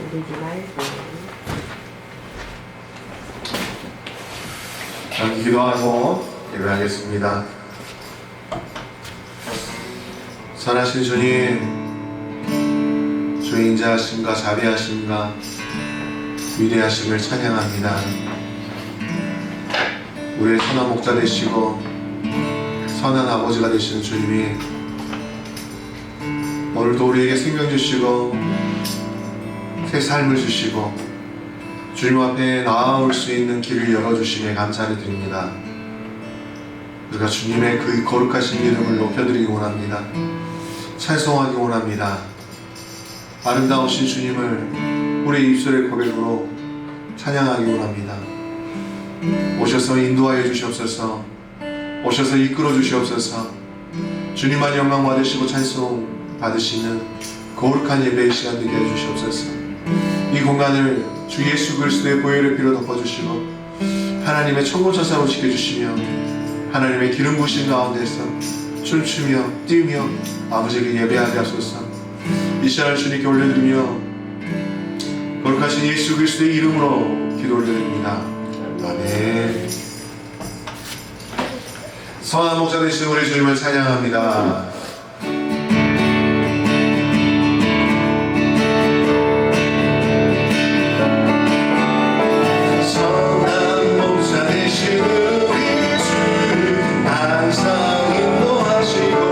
울리지 말고. 잠시 기도하고 예배하겠습니다. 선하신 주님, 주의 인자하심과 자비하심과 위대하심을 찬양합니다. 우리의 선한 목자 되시고 선한 아버지가 되시는 주님이 오늘도 우리에게 생명 주시고 새 삶을 주시고 주님 앞에 나아올 수 있는 길을 열어주심에 감사를 드립니다. 우리가 주님의 그 거룩하신 이름을 높여드리기 원합니다. 찬송하기 원합니다. 아름다우신 주님을 우리 입술의 고백으로 찬양하기 원합니다. 오셔서 인도하여 주시옵소서. 오셔서 이끌어 주시옵소서. 주님만 영광 받으시고 찬송 받으시는 거룩한 예배의 시간 되게 해주시옵소서. 이 공간을 주 예수 그리스도의 보혈의 피로 덮어주시고 하나님의 천군천사로 지켜주시며 하나님의 기름 부으신 가운데서 춤추며 뛰며 아버지에게 예배하게 하소서. 이 시간을 주님께 올려드리며 거룩하신 예수 그리스도의 이름으로 기도 올려드립니다. 아멘. 선한 목자 되신 우리 주님을 찬양합니다. 항상 인도하시고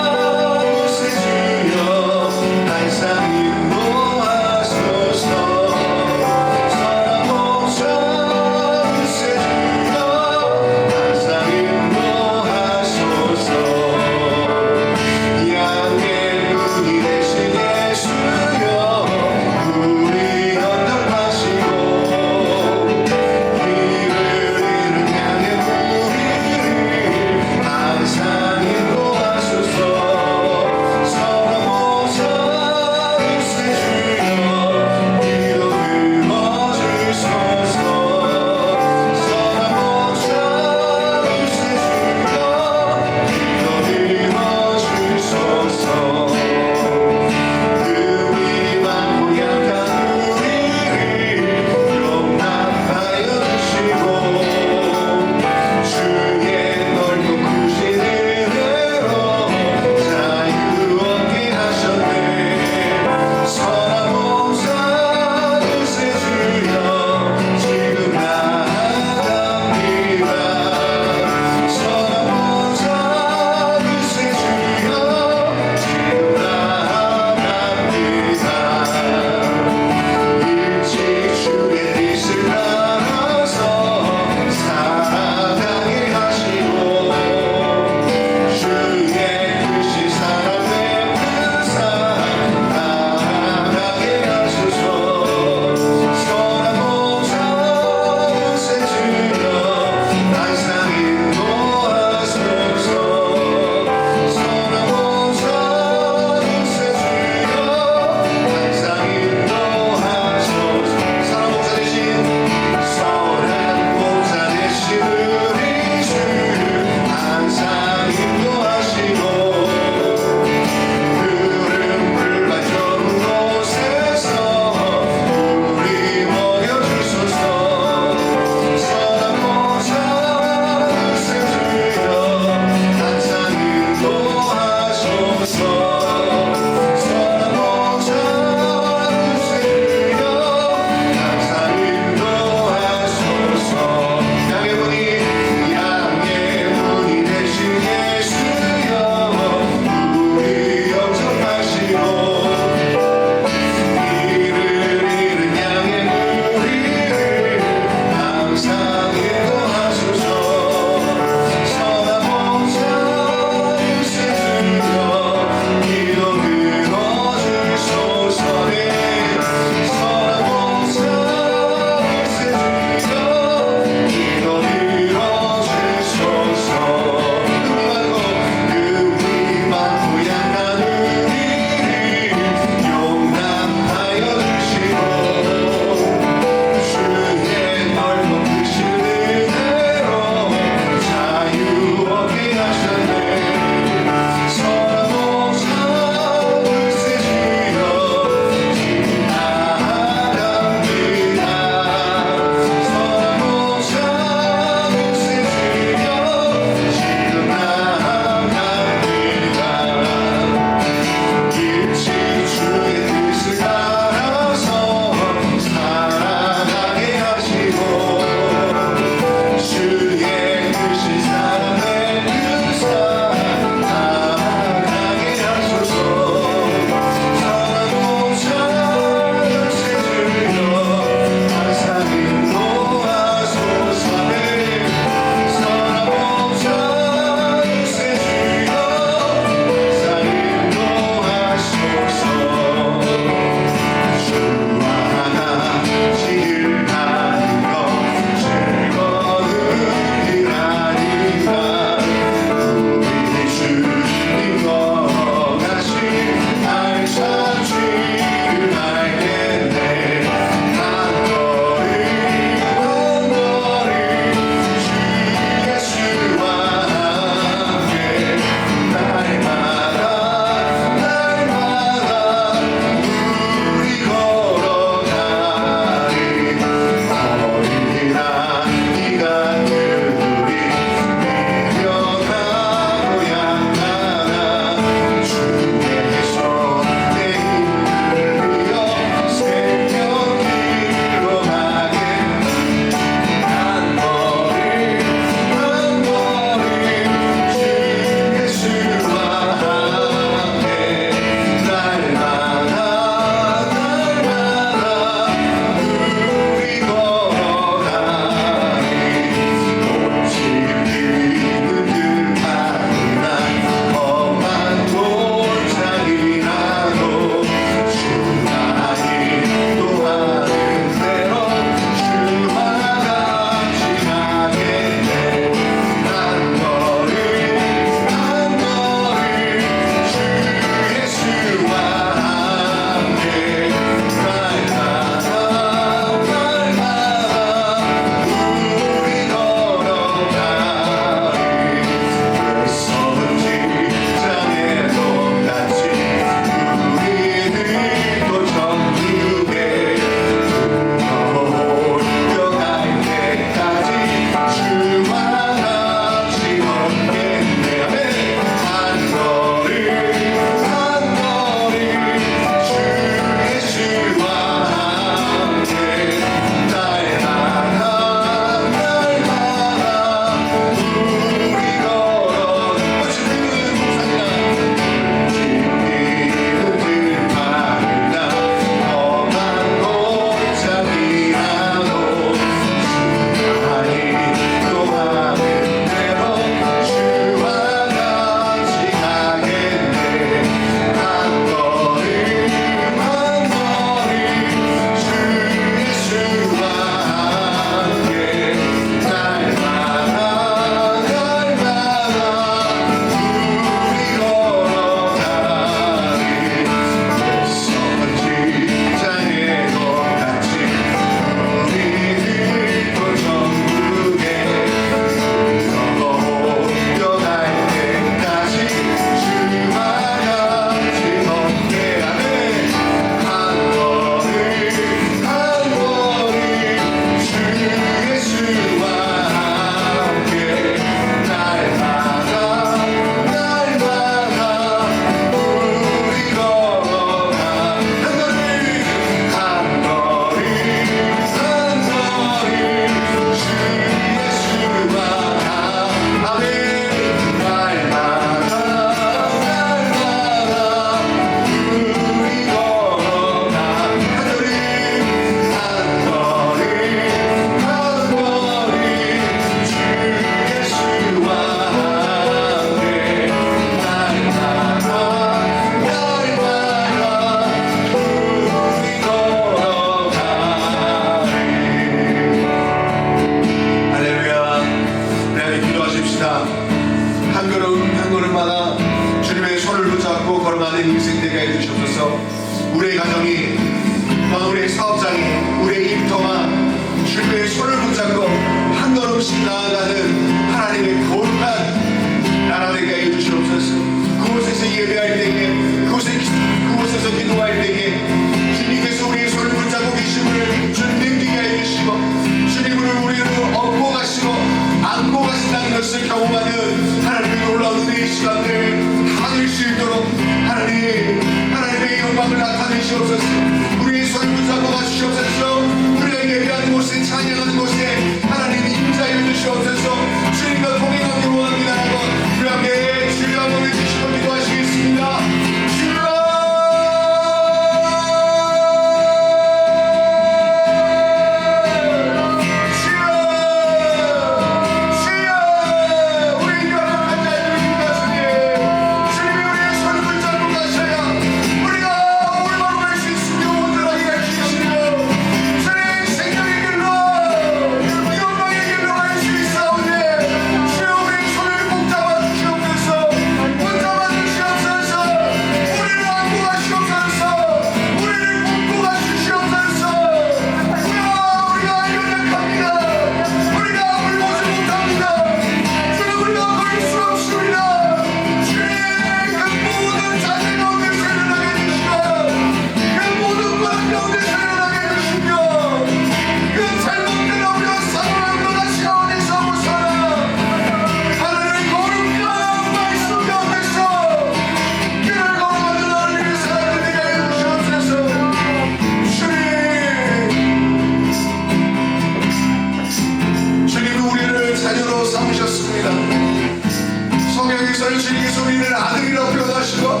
우리는 아들이라 표현하시고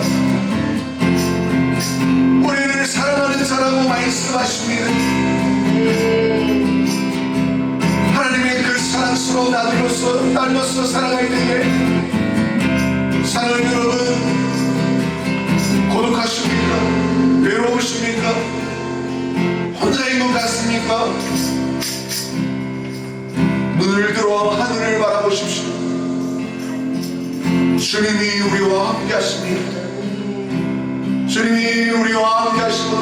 우리를 사랑하는 자라고 말씀하십니다. 하나님의 그 사랑스러운 아들로서 딸로서 살아갈 때에 사랑하는 여러분, 고독하십니까? 외로우십니까? 혼자인 것 같습니까? 눈을 들어 하늘을 바라보십시오. 주님이 우리와 함께 하십니다. 주님이 우리와 함께 하시고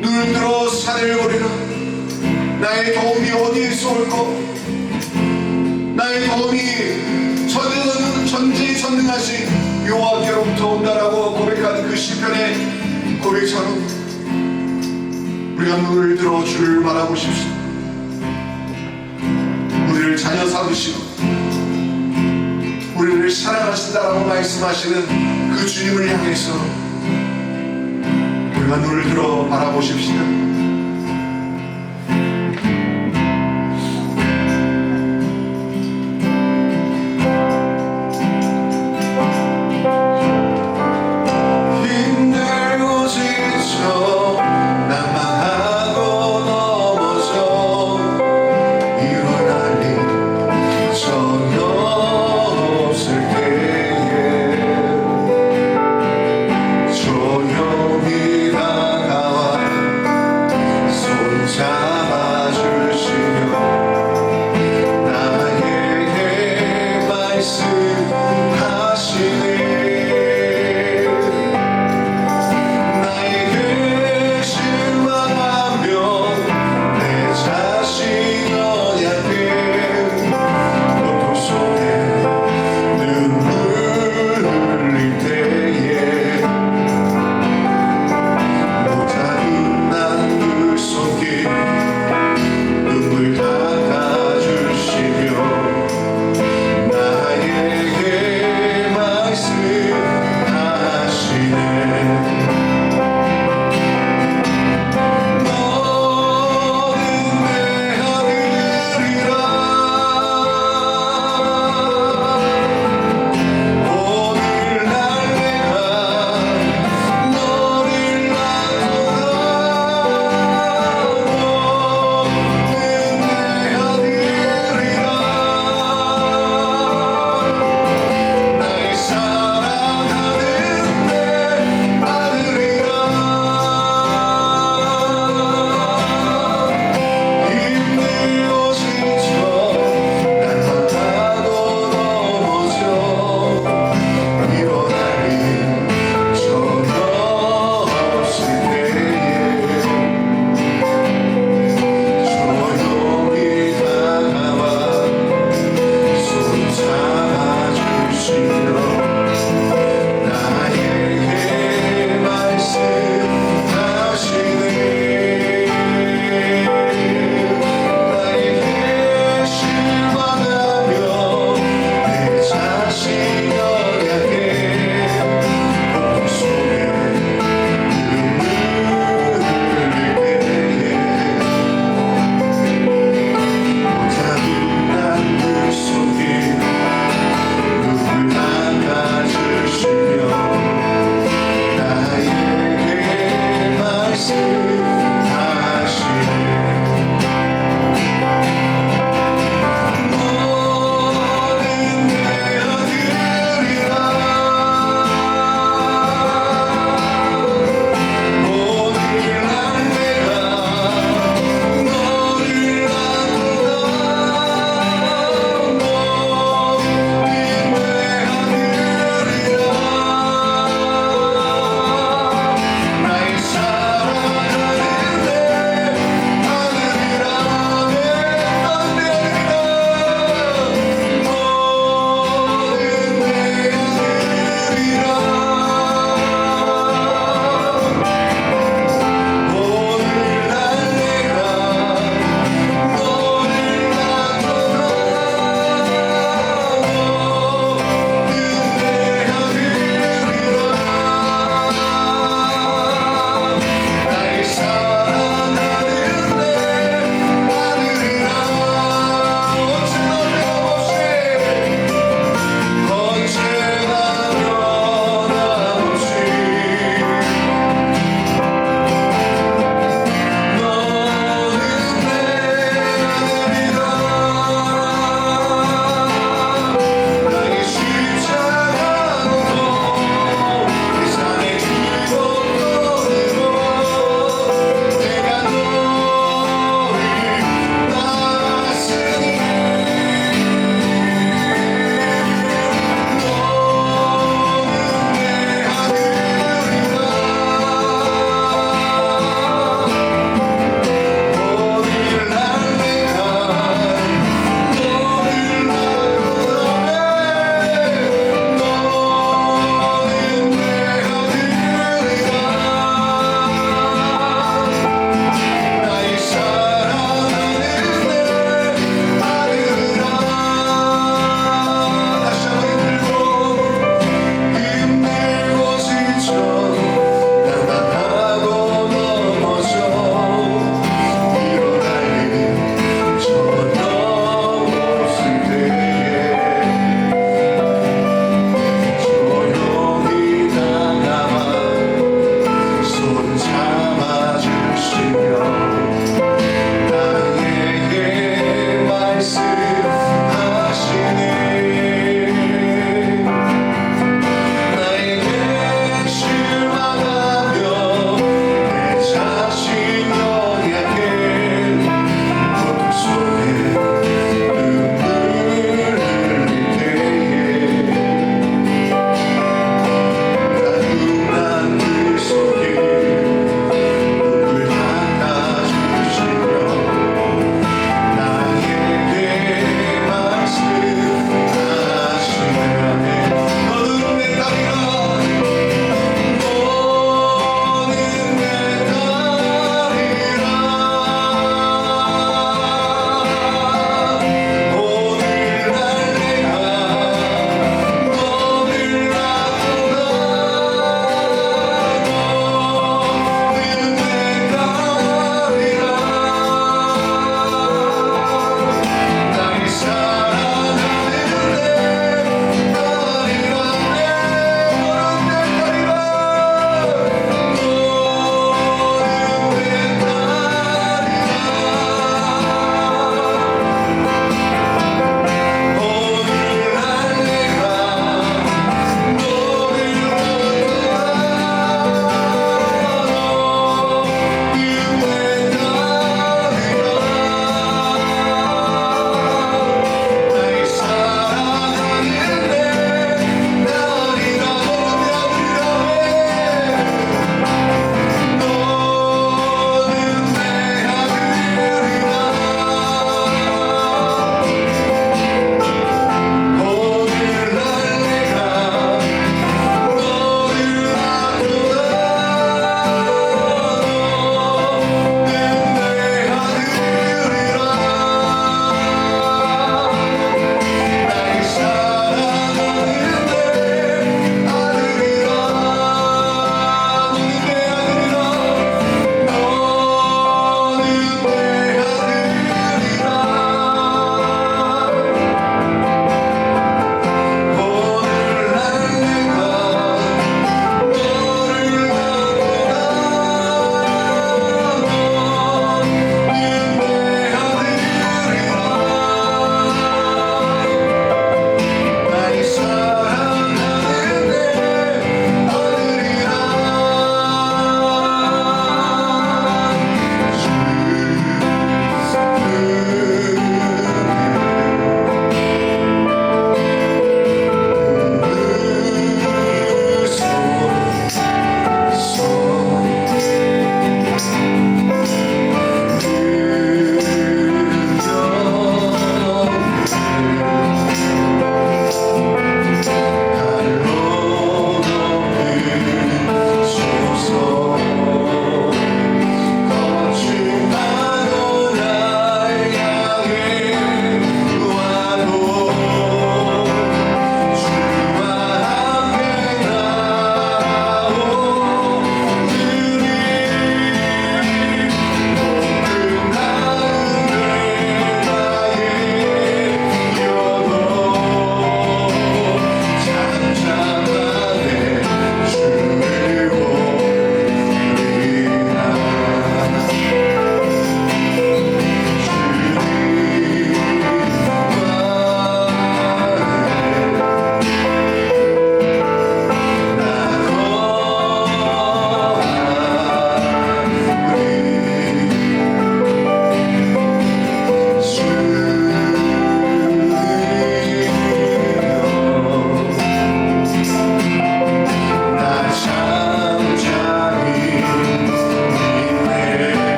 눈을 들어 산을 보리라. 나의 도움이 어디에서 올고 나의 도움이 전지전능하신 여호와께로부터 온다라고 고백한 그 시편의 고백처럼 우리가 눈을 들어 주를 바라보십시오. 우리를 자녀 삼으시고 우리를 사랑하신다라고 말씀하시는 그 주님을 향해서 우리가 눈을 들어 바라보십시다.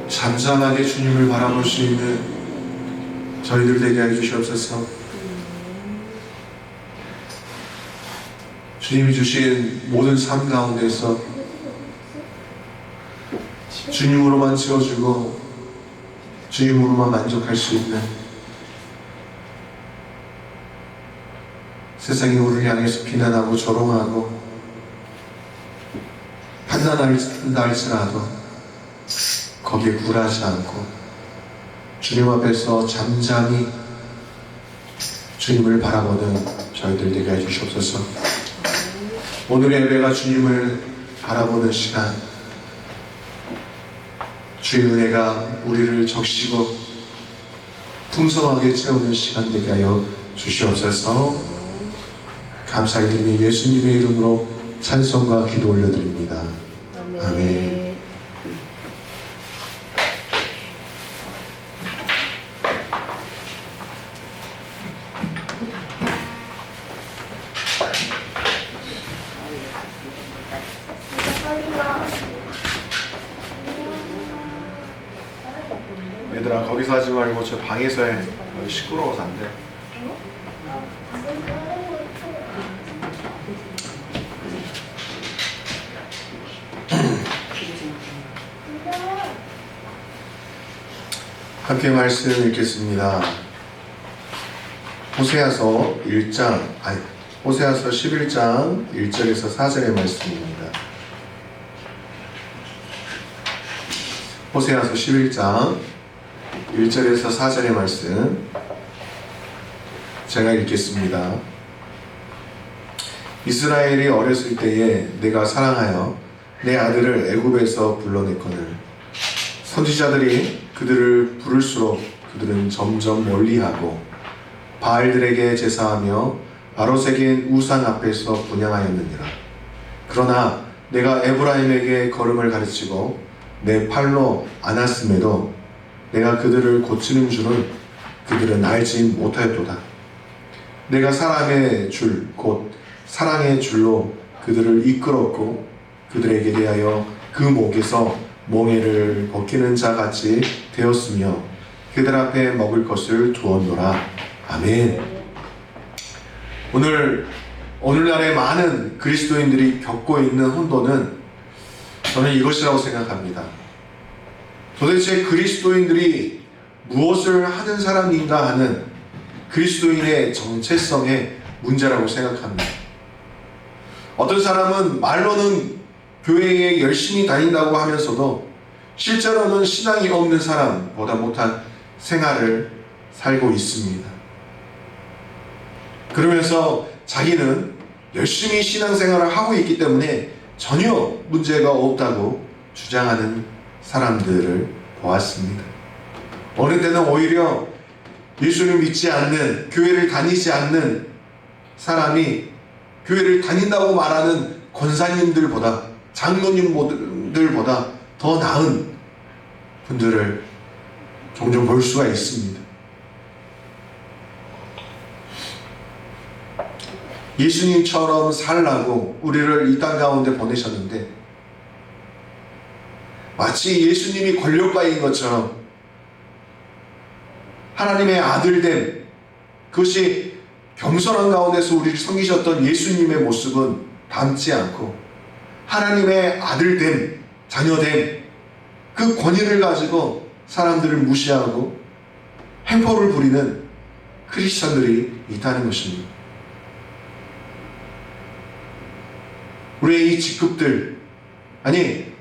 잠잠하게 주님을 바라볼 수 있는 저희들 되게 해주시옵소서. 주님이 주신 모든 삶 가운데서 주님으로만 채워주고 주님으로만 만족할 수 있는, 세상이 우리를 향해서 비난하고 조롱하고 판단한다 할지라도 거기에 굴하지 않고 주님 앞에서 잠잠히 주님을 바라보는 저희들 되게 해주시옵소서. 오늘의 예배가 주님을 바라보는 시간, 주의 은혜가 우리를 적시고 풍성하게 채우는 시간 되게 하여 주시옵소서. 감사히 드리니 예수님의 이름으로 찬송과 기도 올려드립니다. 아멘. 얘들아, 거기서 하지 말고 저 방에서 해. 여기 시끄러워서 안 돼. 함께 말씀 읽겠습니다. 호세아서 11장 1절에서 4절의 말씀입니다. 호세아서 11장 1절에서 4절의 말씀 제가 읽겠습니다. 이스라엘이 어렸을 때에 내가 사랑하여 내 아들을 애굽에서 불러냈거늘 선지자들이 그들을 부를수록 그들은 점점 멀리하고 바알들에게 제사하며 아롯에게 우상 앞에서 분향하였느니라. 그러나 내가 에브라임에게 걸음을 가르치고 내 팔로 안았음에도 내가 그들을 고치는 줄을 그들은 알지 못하였도다. 내가 사람의 줄 곧 사랑의 줄로 그들을 이끌었고 그들에게 대하여 그 목에서 몽에를 벗기는 자 같이 되었으며 그들 앞에 먹을 것을 두었노라. 아멘. 오늘날의 많은 그리스도인들이 겪고 있는 혼돈은 저는 이것이라고 생각합니다. 도대체 그리스도인들이 무엇을 하는 사람인가 하는 그리스도인의 정체성의 문제라고 생각합니다. 어떤 사람은 말로는 교회에 열심히 다닌다고 하면서도 실제로는 신앙이 없는 사람보다 못한 생활을 살고 있습니다. 그러면서 자기는 열심히 신앙생활을 하고 있기 때문에 전혀 문제가 없다고 주장하는 사람들을 보았습니다. 어느 때는 오히려 예수를 믿지 않는, 교회를 다니지 않는 사람이 교회를 다닌다고 말하는 권사님들보다, 장로님들보다 더 나은 분들을 종종 볼 수가 있습니다. 예수님처럼 살라고 우리를 이 땅 가운데 보내셨는데 마치 예수님이 권력가인 것처럼 하나님의 아들됨, 그것이 겸손한 가운데서 우리를 섬기셨던 예수님의 모습은 닮지 않고 하나님의 아들됨, 자녀됨, 그 권위를 가지고 사람들을 무시하고 횡포를 부리는 크리스천들이 있다는 것입니다. 우리의 이 직급들,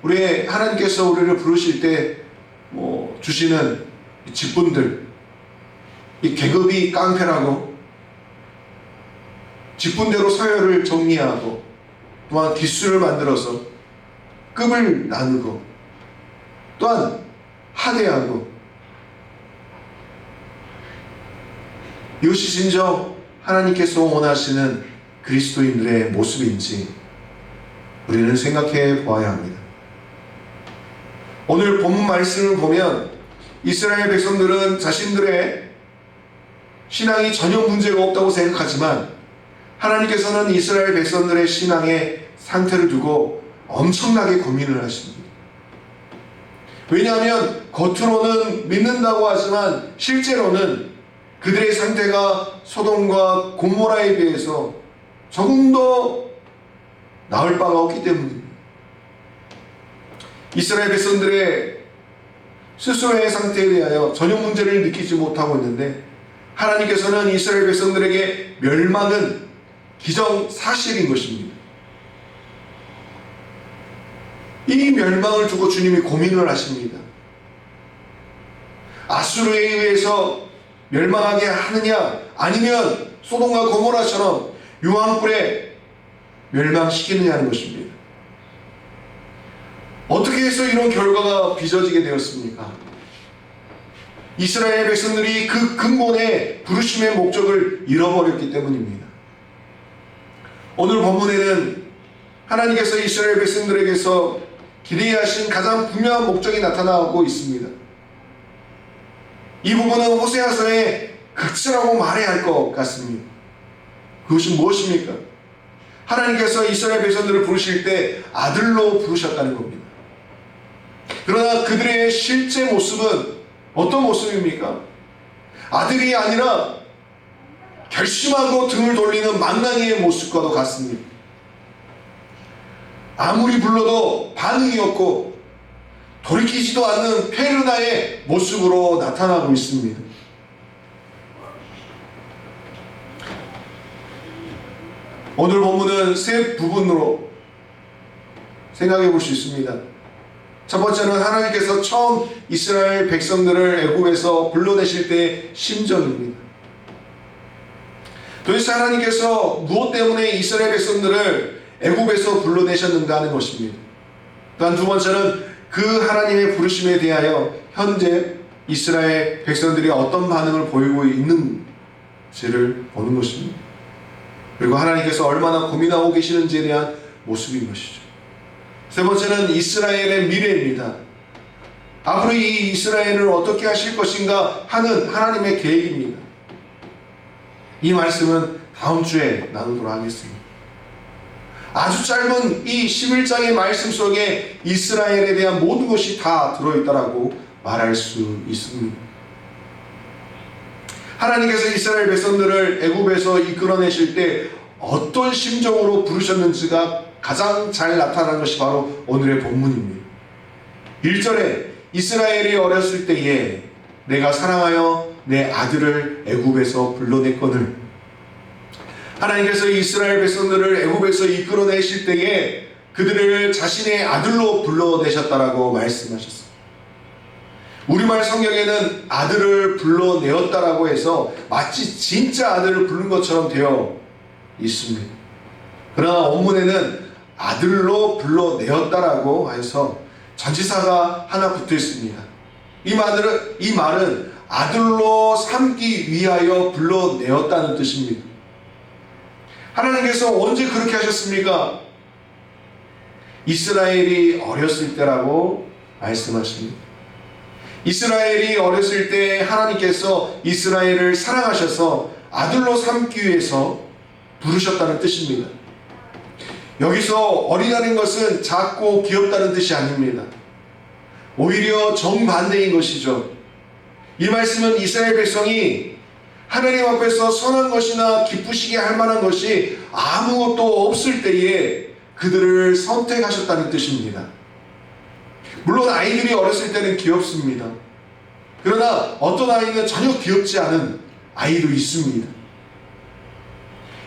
우리의 하나님께서 우리를 부르실 때 주시는 직분들, 이 계급이 깡패라고 직분대로 서열을 정리하고 또한 기수를 만들어서 급을 나누고 또한 하대하고, 이것이 진정 하나님께서 원하시는 그리스도인들의 모습인지 우리는 생각해 보아야 합니다. 오늘 본문 말씀을 보면 이스라엘 백성들은 자신들의 신앙이 전혀 문제가 없다고 생각하지만 하나님께서는 이스라엘 백성들의 신앙의 상태를 두고 엄청나게 고민을 하십니다. 왜냐하면 겉으로는 믿는다고 하지만 실제로는 그들의 상태가 소돔과 고모라에 비해서 조금 더 나을 바가 없기 때문입니다. 이스라엘 백성들의 스스로의 상태에 대하여 전혀 문제를 느끼지 못하고 있는데, 하나님께서는 이스라엘 백성들에게 멸망은 기정사실인 것입니다. 이 멸망을 두고 주님이 고민을 하십니다. 아수르에 의해서 멸망하게 하느냐, 아니면 소돔과 고모라처럼 유황불에 멸망시키느냐는 것입니다. 어떻게 해서 이런 결과가 빚어지게 되었습니까? 이스라엘 백성들이 그 근본의 부르심의 목적을 잃어버렸기 때문입니다. 오늘 본문에는 하나님께서 이스라엘 백성들에게서 기대하신 가장 분명한 목적이 나타나고 있습니다. 이 부분은 호세아서의 극치라고 말해야 할 것 같습니다. 그것이 무엇입니까? 하나님께서 이스라엘 백성들을 부르실 때 아들로 부르셨다는 겁니다. 그러나 그들의 실제 모습은 어떤 모습입니까? 아들이 아니라 결심하고 등을 돌리는 망나니의 모습과도 같습니다. 아무리 불러도 반응이 없고 돌이키지도 않는 페르나의 모습으로 나타나고 있습니다. 오늘 본문은 세 부분으로 생각해 볼 수 있습니다. 첫 번째는 하나님께서 처음 이스라엘 백성들을 애굽에서 불러내실 때의 심정입니다. 도대체 하나님께서 무엇 때문에 이스라엘 백성들을 애굽에서 불러내셨는가 하는 것입니다. 또한 두 번째는 그 하나님의 부르심에 대하여 현재 이스라엘 백성들이 어떤 반응을 보이고 있는지를 보는 것입니다. 그리고 하나님께서 얼마나 고민하고 계시는지에 대한 모습인 것이죠. 세 번째는 이스라엘의 미래입니다. 앞으로 이 이스라엘을 어떻게 하실 것인가 하는 하나님의 계획입니다. 이 말씀은 다음 주에 나누도록 하겠습니다. 아주 짧은 이 11장의 말씀 속에 이스라엘에 대한 모든 것이 다 들어있다라고 말할 수 있습니다. 하나님께서 이스라엘 백성들을 애굽에서 이끌어내실 때 어떤 심정으로 부르셨는지가 가장 잘 나타난 것이 바로 오늘의 본문입니다. 1절에 이스라엘이 어렸을 때에 내가 사랑하여 내 아들을 애굽에서 불러냈거늘. 하나님께서 이스라엘 백성들을 애굽에서 이끌어내실 때에 그들을 자신의 아들로 불러내셨다라고 말씀하셨습니다. 우리말 성경에는 아들을 불러내었다라고 해서 마치 진짜 아들을 부른 것처럼 되어 있습니다. 그러나 원문에는 아들로 불러내었다라고 해서 전치사가 하나 붙어 있습니다. 이 말은 아들로 삼기 위하여 불러내었다는 뜻입니다. 하나님께서 언제 그렇게 하셨습니까? 이스라엘이 어렸을 때라고 말씀하십니다. 이스라엘이 어렸을 때 하나님께서 이스라엘을 사랑하셔서 아들로 삼기 위해서 부르셨다는 뜻입니다. 여기서 어리다는 것은 작고 귀엽다는 뜻이 아닙니다. 오히려 정반대인 것이죠. 이 말씀은 이스라엘 백성이 하나님 앞에서 선한 것이나 기쁘시게 할 만한 것이 아무것도 없을 때에 그들을 선택하셨다는 뜻입니다. 물론 아이들이 어렸을 때는 귀엽습니다. 그러나 어떤 아이는 전혀 귀엽지 않은 아이도 있습니다.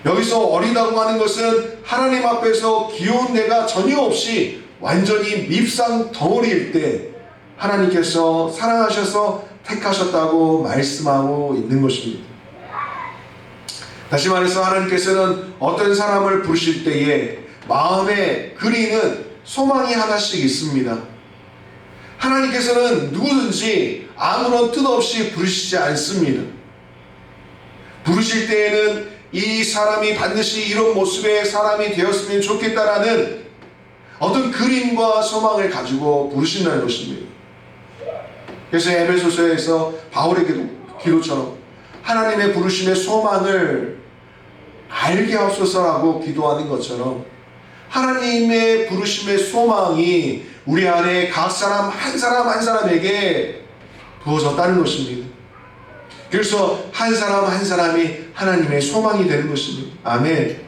여기서 어리다고 하는 것은 하나님 앞에서 귀여운 데가 전혀 없이 완전히 밉상 덩어리일 때 하나님께서 사랑하셔서 택하셨다고 말씀하고 있는 것입니다. 다시 말해서 하나님께서는 어떤 사람을 부르실 때에 마음에 그리는 소망이 하나씩 있습니다. 하나님께서는 누구든지 아무런 뜻 없이 부르시지 않습니다. 부르실 때에는 이 사람이 반드시 이런 모습의 사람이 되었으면 좋겠다라는 어떤 그림과 소망을 가지고 부르신다는 것입니다. 그래서 에베소서에서 바울의 기도처럼 하나님의 부르심의 소망을 알게 하옵소서라고 기도하는 것처럼 하나님의 부르심의 소망이 우리 안에 각 사람 한 사람 한 사람에게 부어졌다는 것입니다. 그래서 한 사람 한 사람이 하나님의 소망이 되는 것입니다. 아멘.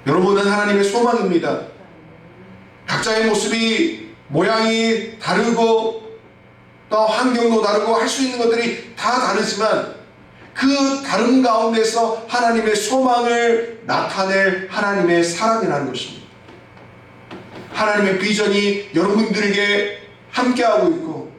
여러분은 하나님의 소망입니다. 각자의 모습이 모양이 다르고 또 환경도 다르고 할 수 있는 것들이 다 다르지만 그 다른 가운데서 하나님의 소망을 나타낼 하나님의 사람이라는 것입니다. 하나님의 비전이 여러분들에게 함께하고 있고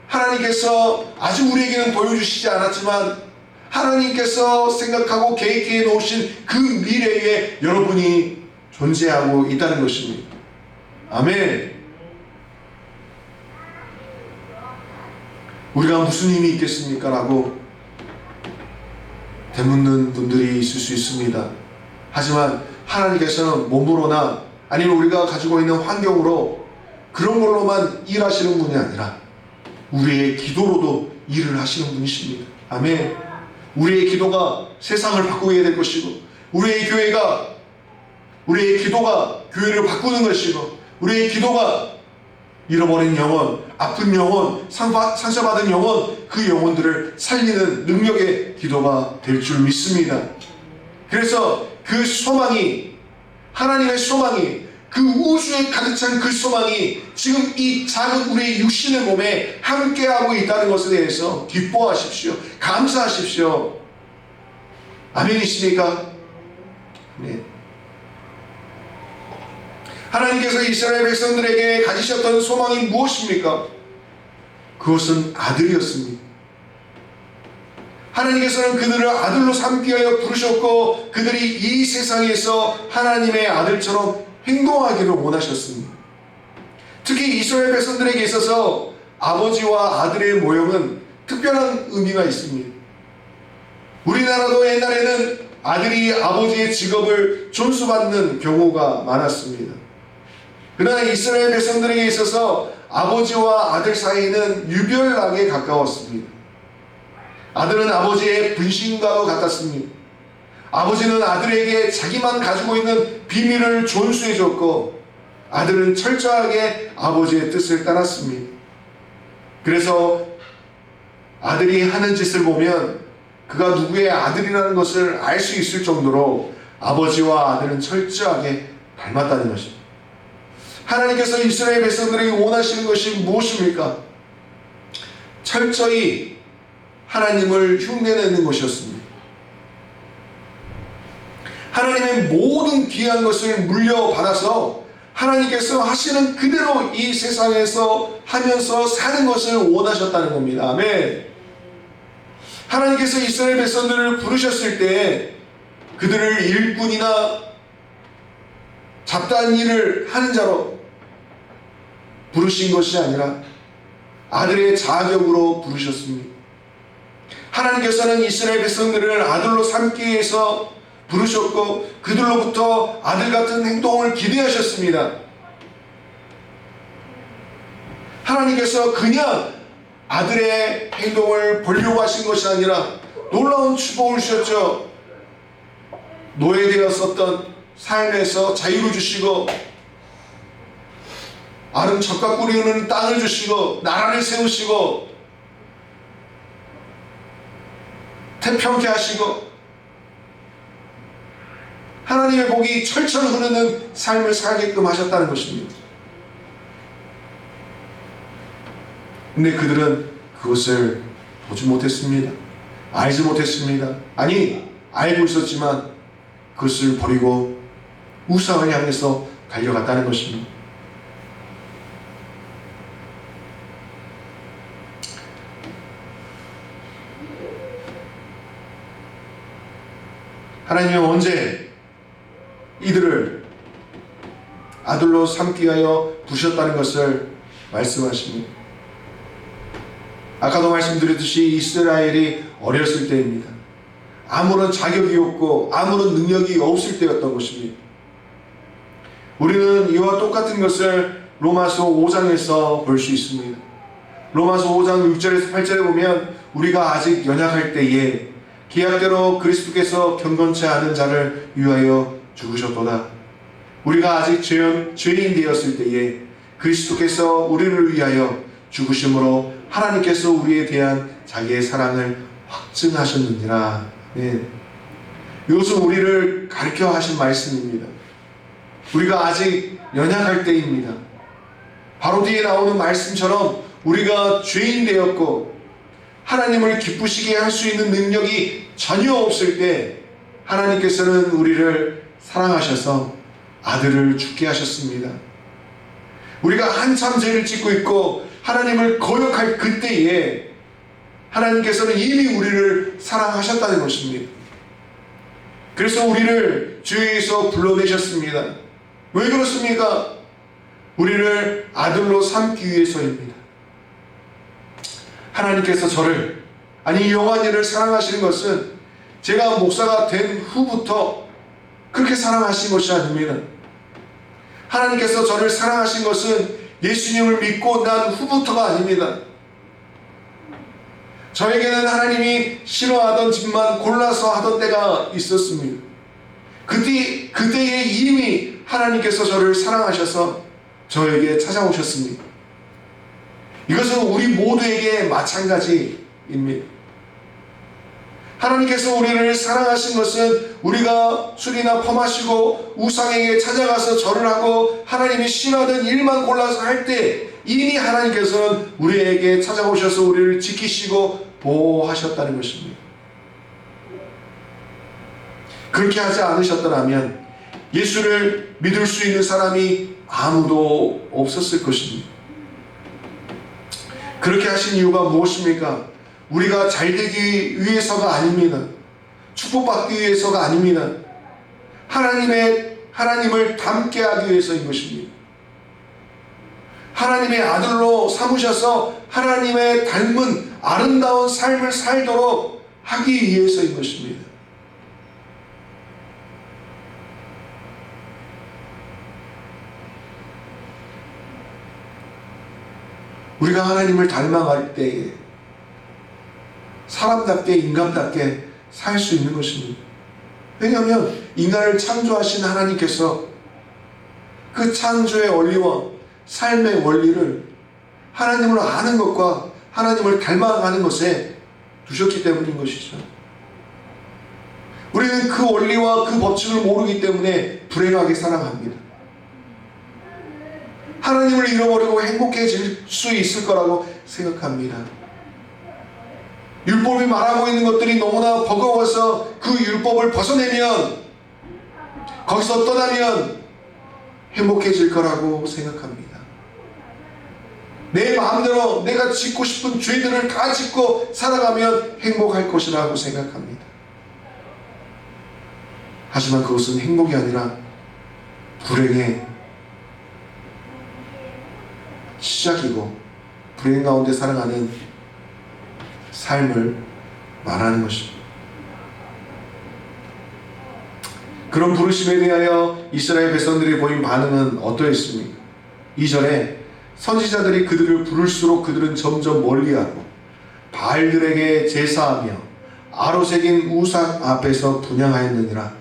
하나님께서 아직 우리에게는 보여주시지 않았지만 하나님께서 생각하고 계획해 놓으신 그 미래에 여러분이 존재하고 있다는 것입니다. 아멘. 우리가 무슨 힘이 있겠습니까? 라고 되묻는 분들이 있을 수 있습니다. 하지만 하나님께서는 몸으로나 아니면 우리가 가지고 있는 환경으로 그런 걸로만 일하시는 분이 아니라 우리의 기도로도 일을 하시는 분이십니다. 아멘. 우리의 기도가 세상을 바꾸게 될 것이고 우리의 기도가 교회를 바꾸는 것이고 우리의 기도가 잃어버린 영혼, 아픈 영혼, 상처받은 영혼, 그 영혼들을 살리는 능력의 기도가 될 줄 믿습니다. 그래서 그 소망이, 하나님의 소망이, 그 우주에 가득 찬 그 소망이 지금 이 작은 우리의 육신의 몸에 함께하고 있다는 것에 대해서 기뻐하십시오. 감사하십시오. 아멘이십니까? 네. 하나님께서 이스라엘 백성들에게 가지셨던 소망이 무엇입니까? 그것은 아들이었습니다. 하나님께서는 그들을 아들로 삼기 위하여 부르셨고 그들이 이 세상에서 하나님의 아들처럼 행동하기를 원하셨습니다. 특히 이스라엘 백성들에게 있어서 아버지와 아들의 모형은 특별한 의미가 있습니다. 우리나라도 옛날에는 아들이 아버지의 직업을 존수받는 경우가 많았습니다. 그러나 이스라엘 백성들에게 있어서 아버지와 아들 사이는 유별나게 가까웠습니다. 아들은 아버지의 분신과도 같았습니다. 아버지는 아들에게 자기만 가지고 있는 비밀을 존수해 줬고 아들은 철저하게 아버지의 뜻을 따랐습니다. 그래서 아들이 하는 짓을 보면 그가 누구의 아들이라는 것을 알 수 있을 정도로 아버지와 아들은 철저하게 닮았다는 것입니다. 하나님께서 이스라엘 백성들에게 원하시는 것이 무엇입니까? 철저히 하나님을 흉내내는 것이었습니다. 하나님의 모든 귀한 것을 물려받아서 하나님께서 하시는 그대로 이 세상에서 하면서 사는 것을 원하셨다는 겁니다. 아멘. 하나님께서 이스라엘 백성들을 부르셨을 때 그들을 일꾼이나 잡다한 일을 하는 자로 부르신 것이 아니라 아들의 자격으로 부르셨습니다. 하나님께서는 이스라엘 백성들을 아들로 삼기 위해서 부르셨고 그들로부터 아들 같은 행동을 기대하셨습니다. 하나님께서 그냥 아들의 행동을 보려고 하신 것이 아니라 놀라운 축복을 주셨죠. 노예되었었던 삶에서 자유를 주시고 아름젖과 꿀이 흐르는 땅을 주시고 나라를 세우시고 태평케 하시고 하나님의 복이 철철 흐르는 삶을 살게끔 하셨다는 것입니다. 근데 그들은 그것을 보지 못했습니다. 알지 못했습니다. 아니, 알고 있었지만 그것을 버리고 우상을 향해서 달려갔다는 것입니다. 하나님은 언제 이들을 아들로 삼기 위하여 부르셨다는 것을 말씀하십니다. 아까도 말씀드렸듯이 이스라엘이 어렸을 때입니다. 아무런 자격이 없고 아무런 능력이 없을 때였던 것입니다. 우리는 이와 똑같은 것을 로마서 5장에서 볼 수 있습니다. 로마서 5장 6절에서 8절에 보면 우리가 아직 연약할 때에 기약대로 그리스도께서 경건치 않은 자를 위하여 죽으셨도다. 우리가 아직 죄인 되었을 때에 그리스도께서 우리를 위하여 죽으심으로 하나님께서 우리에 대한 자기의 사랑을 확증하셨느니라. 네. 이것은 우리를 가르쳐 하신 말씀입니다. 우리가 아직 연약할 때입니다. 바로 뒤에 나오는 말씀처럼 우리가 죄인 되었고 하나님을 기쁘시게 할 수 있는 능력이 전혀 없을 때 하나님께서는 우리를 사랑하셔서 아들을 죽게 하셨습니다. 우리가 한참 죄를 짓고 있고 하나님을 거역할 그때에 하나님께서는 이미 우리를 사랑하셨다는 것입니다. 그래서 우리를 죄에서 불러내셨습니다. 왜 그렇습니까? 우리를 아들로 삼기 위해서입니다. 하나님께서 저를, 아니 영환이를 사랑하시는 것은 제가 목사가 된 후부터 그렇게 사랑하신 것이 아닙니다. 하나님께서 저를 사랑하신 것은 예수님을 믿고 난 후부터가 아닙니다. 저에게는 하나님이 싫어하던 짓만 골라서 하던 때가 있었습니다. 그때에 이미 하나님께서 저를 사랑하셔서 저에게 찾아오셨습니다. 이것은 우리 모두에게 마찬가지입니다. 하나님께서 우리를 사랑하신 것은 우리가 술이나 퍼마시고 우상에게 찾아가서 절을 하고 하나님이 싫어하던 일만 골라서 할 때 이미 하나님께서는 우리에게 찾아오셔서 우리를 지키시고 보호하셨다는 것입니다. 그렇게 하지 않으셨더라면 예수를 믿을 수 있는 사람이 아무도 없었을 것입니다. 그렇게 하신 이유가 무엇입니까? 우리가 잘되기 위해서가 아닙니다. 축복받기 위해서가 아닙니다. 하나님을 닮게 하기 위해서인 것입니다. 하나님의 아들로 삼으셔서 하나님의 닮은 아름다운 삶을 살도록 하기 위해서인 것입니다. 우리가 하나님을 닮아갈 때에 사람답게 인간답게 살 수 있는 것입니다. 왜냐하면 인간을 창조하신 하나님께서 그 창조의 원리와 삶의 원리를 하나님을 아는 것과 하나님을 닮아가는 것에 두셨기 때문인 것이죠. 우리는 그 원리와 그 법칙을 모르기 때문에 불행하게 살아갑니다. 하나님을 잃어버리고 행복해질 수 있을 거라고 생각합니다. 율법이 말하고 있는 것들이 너무나 버거워서 그 율법을 벗어내면, 거기서 떠나면 행복해질 거라고 생각합니다. 내 마음대로 내가 짓고 싶은 죄들을 다 짓고 살아가면 행복할 것이라고 생각합니다. 하지만 그것은 행복이 아니라 불행의 시작이고 불행 가운데 살아가는 삶을 말하는 것입니다. 그런 부르심에 대하여 이스라엘 백성들이 보인 반응은 어떠했습니까? 2절에 선지자들이 그들을 부를수록 그들은 점점 멀리하고 바알들에게 제사하며 아로새긴 우상 앞에서 분향하였느니라.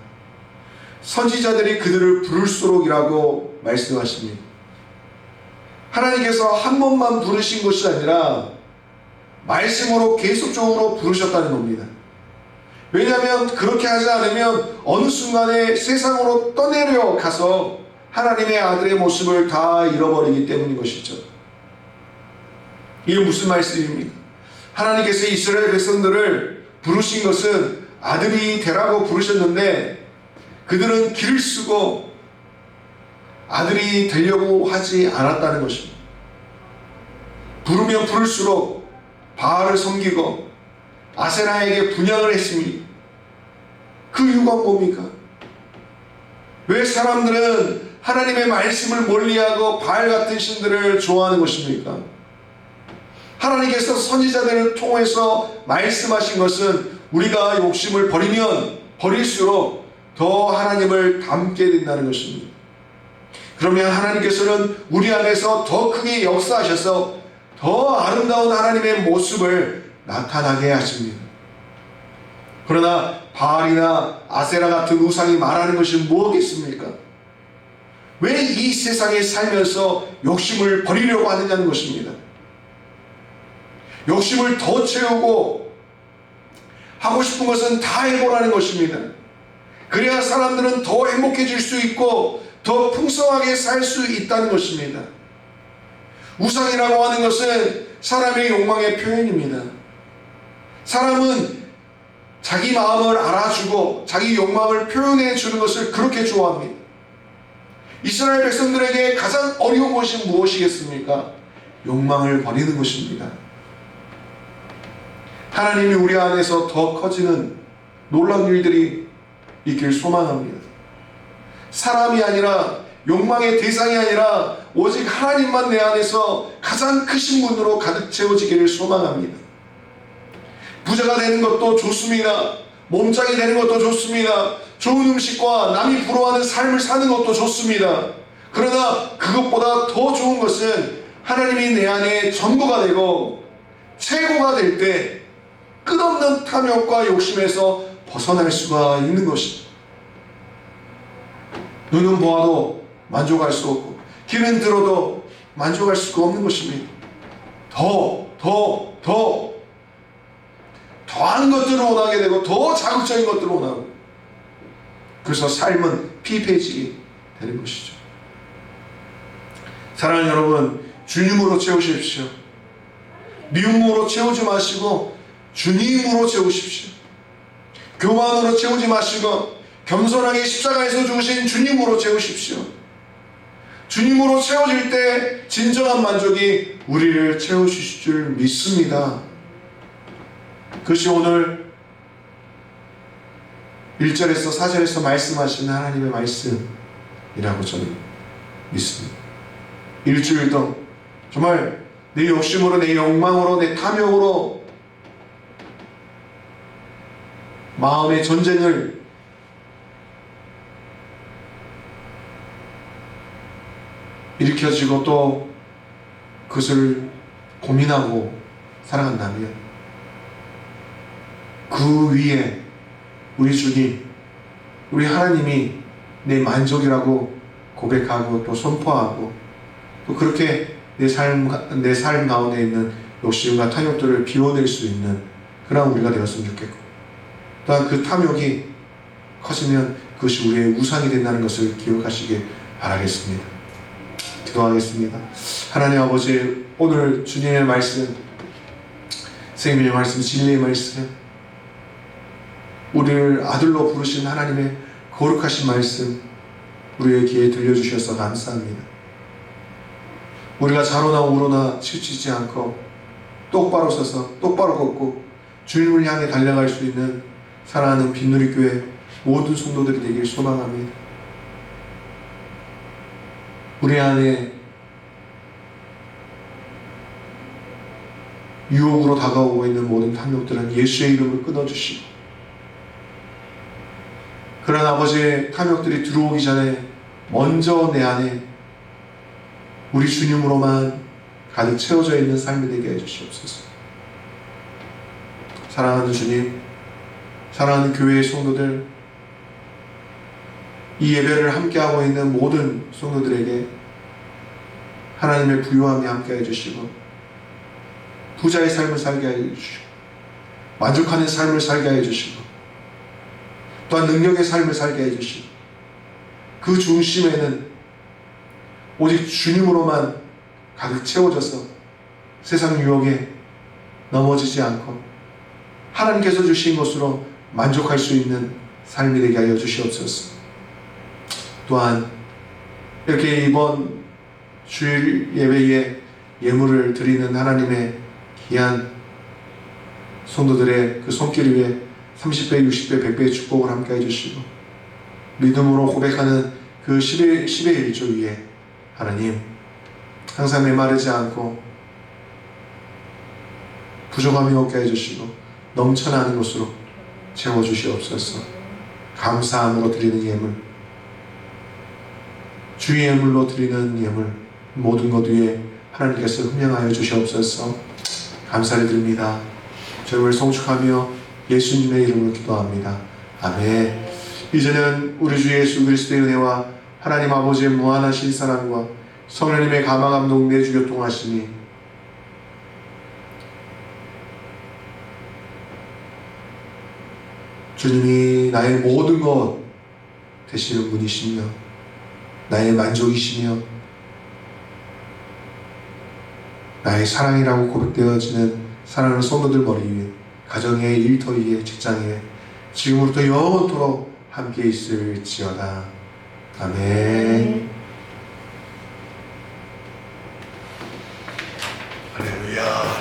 선지자들이 그들을 부를수록이라고 말씀하십니다. 하나님께서 한 번만 부르신 것이 아니라 말씀으로 계속적으로 부르셨다는 겁니다. 왜냐하면 그렇게 하지 않으면 어느 순간에 세상으로 떠내려 가서 하나님의 아들의 모습을 다 잃어버리기 때문인 것이죠. 이게 무슨 말씀입니까? 하나님께서 이스라엘 백성들을 부르신 것은 아들이 되라고 부르셨는데 그들은 길을 쓰고 아들이 되려고 하지 않았다는 것입니다. 부르면 부를수록 바알을 섬기고 아세라에게 분향을 했습니다. 그 이유가 뭡니까? 왜 사람들은 하나님의 말씀을 멀리하고 바알 같은 신들을 좋아하는 것입니까? 하나님께서 선지자들을 통해서 말씀하신 것은 우리가 욕심을 버리면 버릴수록 더 하나님을 닮게 된다는 것입니다. 그러면 하나님께서는 우리 안에서 더 크게 역사하셔서 더 아름다운 하나님의 모습을 나타나게 하십니다. 그러나 바알이나 아세라 같은 우상이 말하는 것이 무엇겠습니까? 왜 이 세상에 살면서 욕심을 버리려고 하느냐는 것입니다. 욕심을 더 채우고 하고 싶은 것은 다 해보라는 것입니다. 그래야 사람들은 더 행복해질 수 있고 더 풍성하게 살 수 있다는 것입니다. 우상이라고 하는 것은 사람의 욕망의 표현입니다. 사람은 자기 마음을 알아주고 자기 욕망을 표현해 주는 것을 그렇게 좋아합니다. 이스라엘 백성들에게 가장 어려운 것이 무엇이겠습니까? 욕망을 버리는 것입니다. 하나님이 우리 안에서 더 커지는 놀라운 일들이 있길 소망합니다. 사람이 아니라 욕망의 대상이 아니라 오직 하나님만 내 안에서 가장 크신 분으로 가득 채워지기를 소망합니다. 부자가 되는 것도 좋습니다. 몸짱이 되는 것도 좋습니다. 좋은 음식과 남이 부러워하는 삶을 사는 것도 좋습니다. 그러나 그것보다 더 좋은 것은 하나님이 내 안에 전부가 되고 최고가 될 때 끝없는 탐욕과 욕심에서 벗어날 수가 있는 것입니다. 눈은 보아도 만족할 수 없고 귀는 들어도 만족할 수가 없는 것입니다. 더한 것들을 원하게 되고 더 자극적인 것들을 원하고, 그래서 삶은 피폐해지게 되는 것이죠. 사랑하는 여러분, 주님으로 채우십시오. 미움으로 채우지 마시고 주님으로 채우십시오. 교만으로 채우지 마시고 겸손하게 십자가에서 죽으신 주님으로 채우십시오. 주님으로 채워질 때 진정한 만족이 우리를 채우실 줄 믿습니다. 그것이 오늘 1절에서 4절에서 말씀하시는 하나님의 말씀이라고 저는 믿습니다. 일주일도 정말 내 욕심으로, 내 욕망으로, 내 탐욕으로 마음의 전쟁을 일으켜지고 또 그것을 고민하고 살아간다면 그 위에 우리 주님, 우리 하나님이 내 만족이라고 고백하고 또 선포하고 또 그렇게 내 삶 가운데 있는 욕심과 탐욕들을 비워낼 수 있는 그런 우리가 되었으면 좋겠고, 또한 그 탐욕이 커지면 그것이 우리의 우상이 된다는 것을 기억하시길 바라겠습니다. 기도하겠습니다. 하나님 아버지, 오늘 주님의 말씀, 생명의 말씀, 진리의 말씀, 우리를 아들로 부르신 하나님의 거룩하신 말씀 우리의 귀에 들려주셔서 감사합니다. 우리가 좌로나 우로나 치우치지 않고 똑바로 서서 똑바로 걷고 주님을 향해 달려갈 수 있는 사랑하는 빈누리교회 모든 성도들이 되길 소망합니다. 우리 안에 유혹으로 다가오고 있는 모든 탐욕들은 예수의 이름을 끊어주시고, 그런 아버지의 탐욕들이 들어오기 전에 먼저 내 안에 우리 주님으로만 가득 채워져 있는 삶이 되게 해주시옵소서. 사랑하는 주님, 사랑하는 교회의 성도들, 이 예배를 함께하고 있는 모든 성도들에게 하나님의 부요함이 함께 해주시고 부자의 삶을 살게 해주시고 만족하는 삶을 살게 해주시고 또한 능력의 삶을 살게 해주시고 그 중심에는 오직 주님으로만 가득 채워져서 세상 유혹에 넘어지지 않고 하나님께서 주신 것으로 만족할 수 있는 삶이 되게 하여 주시옵소서. 또한 이렇게 이번 주일 예배에 예물을 드리는 하나님의 귀한 성도들의 그 손길 위에 30배, 60배, 100배의 축복을 함께 해주시고 믿음으로 고백하는 그 10의 1조 위에 하나님 항상 메마르지 않고 부족함이 없게 해주시고 넘쳐나는 것으로 채워주시옵소서. 감사함으로 드리는 예물, 주의 예물로 드리는 예물 모든 것 위에 하나님께서 흠양하여 주시옵소서. 감사를 드립니다. 저희를 송축하며 예수님의 이름으로 기도합니다. 아멘. 이제는 우리 주 예수 그리스도의 은혜와 하나님 아버지의 무한하신 사랑과 성령님의 감화 감동 내주 교통하시니 주님이 나의 모든 것 되시는 분이시며 나의 만족이시며 나의 사랑이라고 고백되어지는 사랑하는 성도들 머리 위에 가정의 일터위에 직장에 지금부터 영원토록 함께 있을지어다. 아멘. 할렐루야.